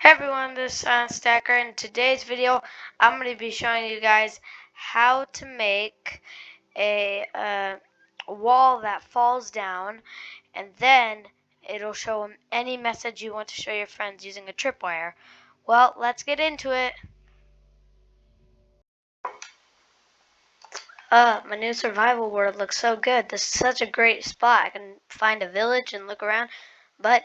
Hey everyone, this is Silent Stacker. In today's video, I'm going to be showing you guys how to make a wall that falls down, and then it'll show them any message you want to show your friends using a tripwire. Well, let's get into it. My new survival world looks so good. This is such a great spot. I can find a village and look around, but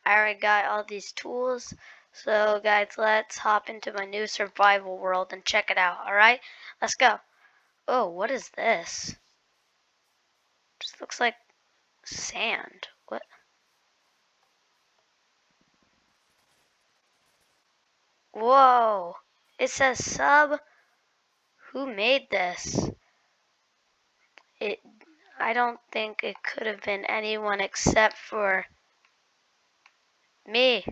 I already got all these tools. So guys, let's hop into my new survival world and check it out. Alright, let's go. Oh, what is this? Just looks like sand. What? Whoa. It says sub. Who made this? It. I don't think it could have been anyone except for me.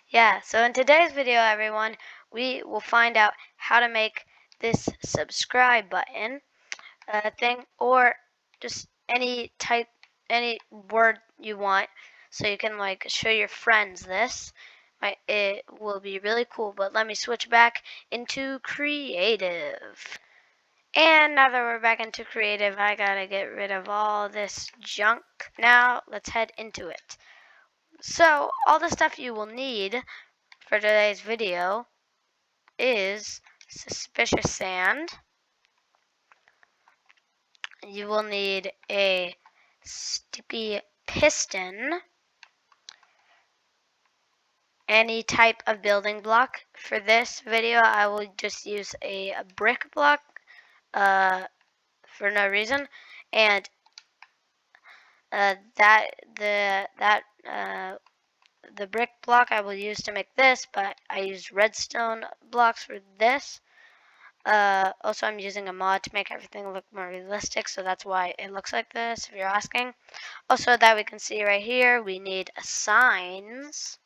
Yeah, so in today's video, everyone, we will find out how to make this subscribe button thing, or just any word you want, so you can like show your friends this. It will be really cool, but let me switch back into creative. And now that we're back into creative, I gotta get rid of all this junk. Now let's head into it. So all the stuff you will need for today's video is suspicious sand. You will need a sticky piston, any type of building block. For this video, I will just use a brick block for no reason, and the brick block I will use to make this, but I used redstone blocks for this. Also, I'm using a mod to make everything look more realistic, so that's why it looks like this, if you're asking. Also, that we can see right here, we need signs.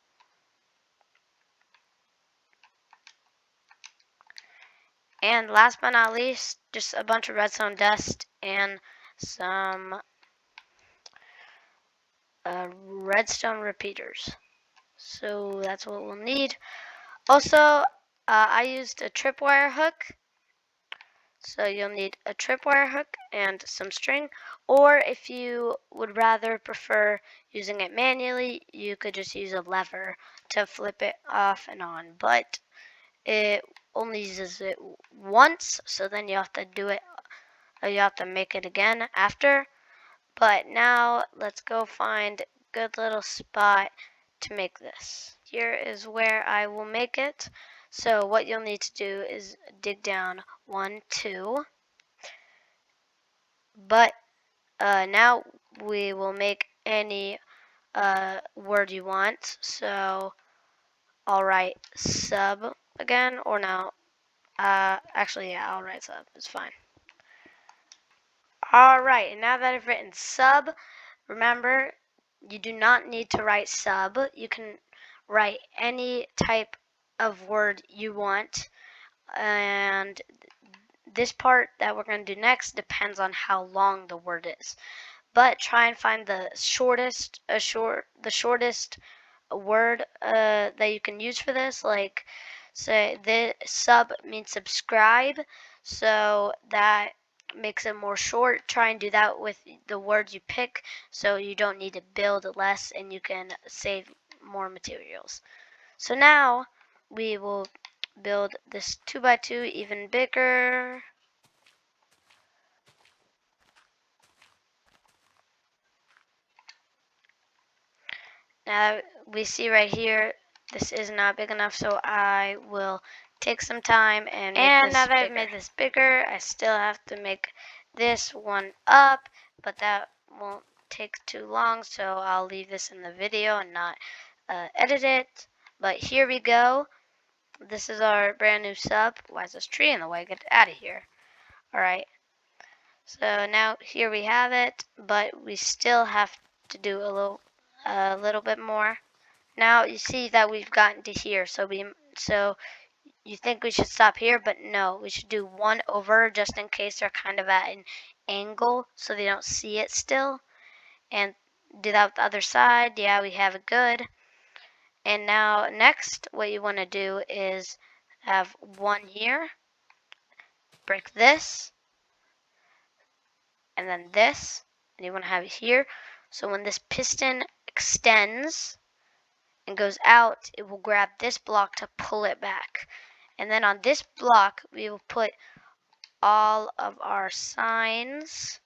And last but not least, just a bunch of redstone dust and some redstone repeaters. So that's what we'll need. Also, I used a tripwire hook. So you'll need a tripwire hook and some string, or if you would rather prefer using it manually, you could just use a lever to flip it off and on, but it only uses it once, so then you have to do it, you have to make it again after. But now let's go find a good little spot to make this. Here is where I will make it. So what you'll need to do is dig down 1, 2. But now we will make any word you want. So I'll write sub again, or no. Actually, yeah, I'll write sub. It's fine. Alright, and now that I've written sub, remember, you do not need to write sub. You can write any type of word you want. And this part that we're going to do next depends on how long the word is. But try and find the shortest word that you can use for this. Like, say the sub means subscribe, so that makes it more short. Try and do that with the words you pick, so you don't need to build less and you can save more materials. So now we will build this 2x2 even bigger. Now we see right here, this is not big enough, so I will take some time and make this now that I've made this bigger, I still have to make this one up, but that won't take too long, so I'll leave this in the video and not edit it. But here we go. This is our brand new sub. Why is this tree in the way? Get out of here. Alright. So now here we have it, but we still have to do a little bit more. Now you see that we've gotten to here, so you think we should stop here, but no, we should do one over just in case they're kind of at an angle so they don't see it still. And do that with the other side. Yeah, we have it good. And now next, what you want to do is have one here, break this, and then this, and you want to have it here. So when this piston extends and goes out, it will grab this block to pull it back. And then on this block, we will put all of our signs.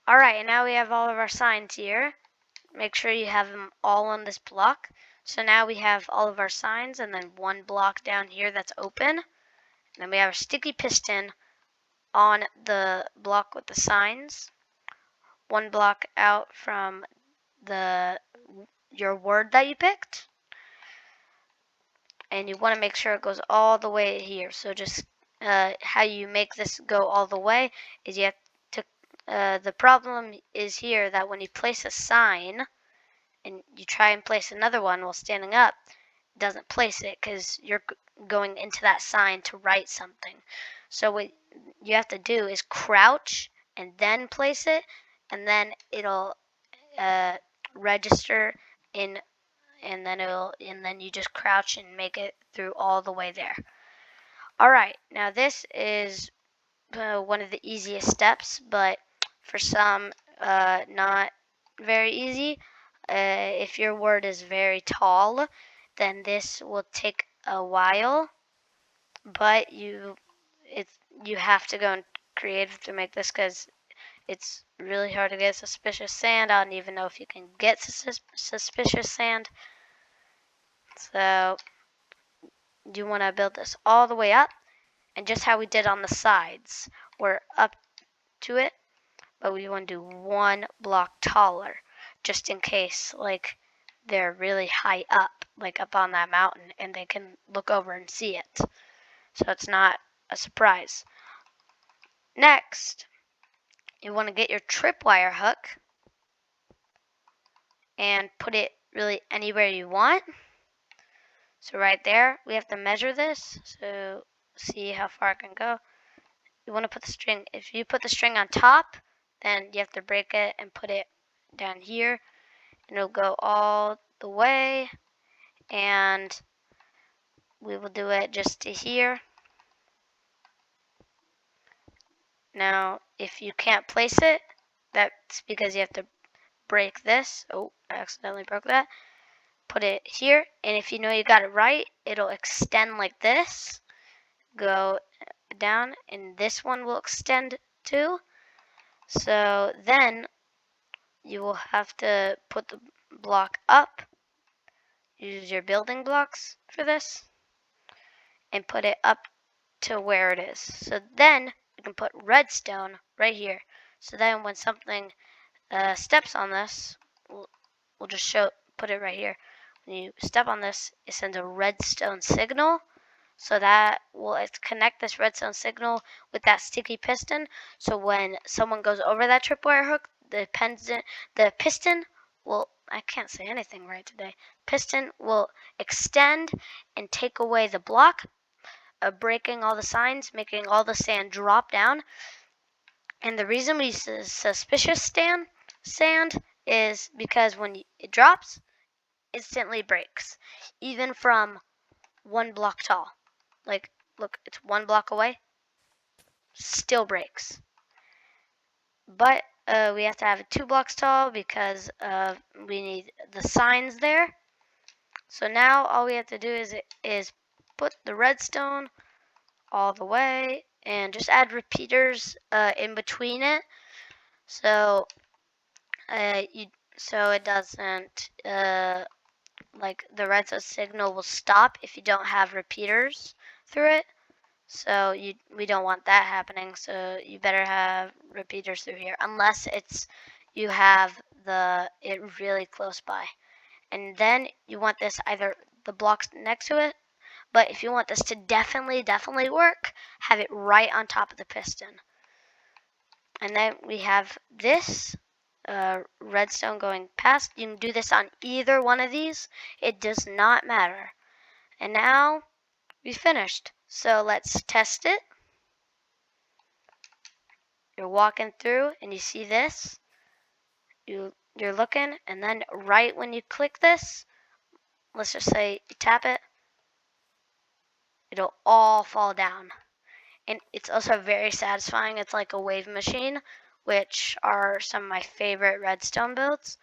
Alright, and now we have all of our signs here. Make sure you have them all on this block. So now we have all of our signs and then one block down here that's open. And then we have a sticky piston on the block with the signs. One block out from your word that you picked. And you want to make sure it goes all the way here. So just how you make this go all the way is you have to, the problem is here that when you place a sign and you try and place another one while standing up, it doesn't place it because you're going into that sign to write something. So what you have to do is crouch and then place it, and then it'll register in, and then you just crouch and make it through all the way there. Alright, now this is one of the easiest steps, but for some not very easy. If your word is very tall, then this will take a while, but you have to go and creative to make this because it's really hard to get suspicious sand. I don't even know if you can get suspicious sand. So you want to build this all the way up, and just how we did on the sides, we're up to it, but we want to do one block taller, just in case, like, they're really high up, like up on that mountain, and they can look over and see it. So it's not a surprise. Next, you want to get your tripwire hook and put it really anywhere you want. So right there, we have to measure this, so see how far it can go. You want to put the string, if you put the string on top, then you have to break it and put it down here, and it'll go all the way, and we will do it just to here. Now, if you can't place it, that's because you have to break this. Oh, I accidentally broke that. Put it here, and if you know you got it right, it'll extend like this, go down, and this one will extend too. So then you will have to put the block up, use your building blocks for this, and put it up to where it is. So then you can put redstone right here. So then when something steps on this, we'll just put it right here. When you step on this, it sends a redstone signal. So that will connect this redstone signal with that sticky piston. So when someone goes over that tripwire hook, the piston will, I can't say anything right today, piston will extend and take away the block, breaking all the signs, making all the sand drop down. And the reason we use suspicious sand is because when it drops, instantly breaks, even from one block tall. Like, look, it's one block away, still breaks. But we have to have it 2 blocks tall because we need the signs there. So now all we have to do is put the redstone all the way and just add repeaters in between it. So so it doesn't like the redstone signal will stop if you don't have repeaters through it. So we don't want that happening. So you better have repeaters through here, unless you have it really close by. And then you want this either the blocks next to it, but if you want this to definitely work, have it right on top of the piston. And then we have this redstone going past. You can do this on either one of these. It does not matter. And now we finished. So let's test it. You're walking through and you see this. You're looking, and then right when you click this, let's just say you tap it, it'll all fall down. And it's also very satisfying. It's like a wave machine, which are some of my favorite redstone builds.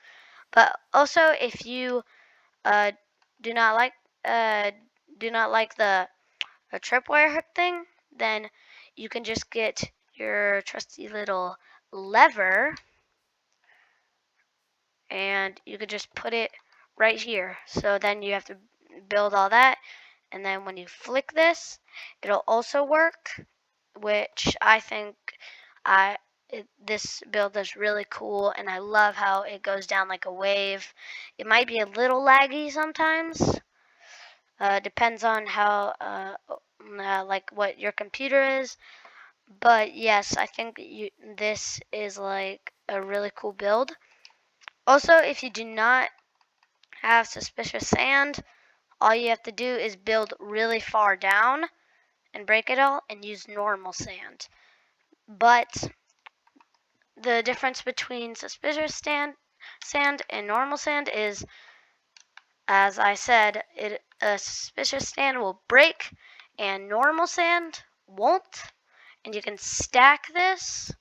But also, if you uh, do not like the tripwire hook thing, then you can just get your trusty little lever, and you could just put it right here. So then you have to build all that, and then when you flick this, it'll also work, which I think this build is really cool, and I love how it goes down like a wave. It might be a little laggy sometimes. Depends on how like what your computer is. But yes, I think this is like a really cool build. Also, if you do not have suspicious sand, all you have to do is build really far down and break it all and use normal sand. But the difference between suspicious sand and normal sand is, as I said, a suspicious sand will break and normal sand won't. And you can stack this.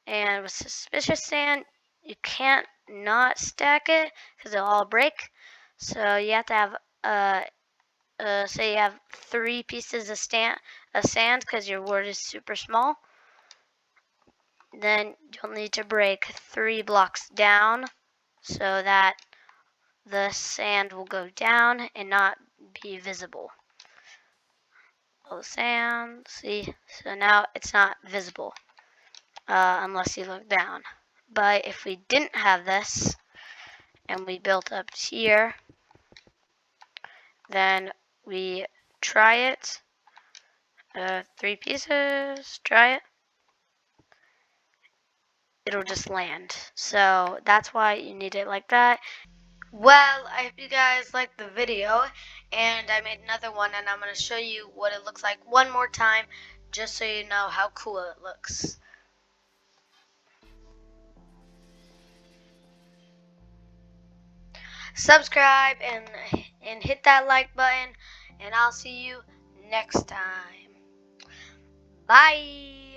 And with suspicious sand, you can't not stack it because it'll all break. So you have to have, say you have 3 pieces of sand because your wood is super small. Then you'll need to break 3 blocks down so that the sand will go down and not be visible. Oh, sand, see? So now it's not visible unless you look down. But if we didn't have this and we built up here, then we try it. 3 pieces, try it. It'll just land. So that's why you need it like that. Well, I hope you guys liked the video, and I made another one, and I'm going to show you what it looks like one more time, just so you know how cool it looks. Subscribe and hit that like button, and I'll see you next time. Bye!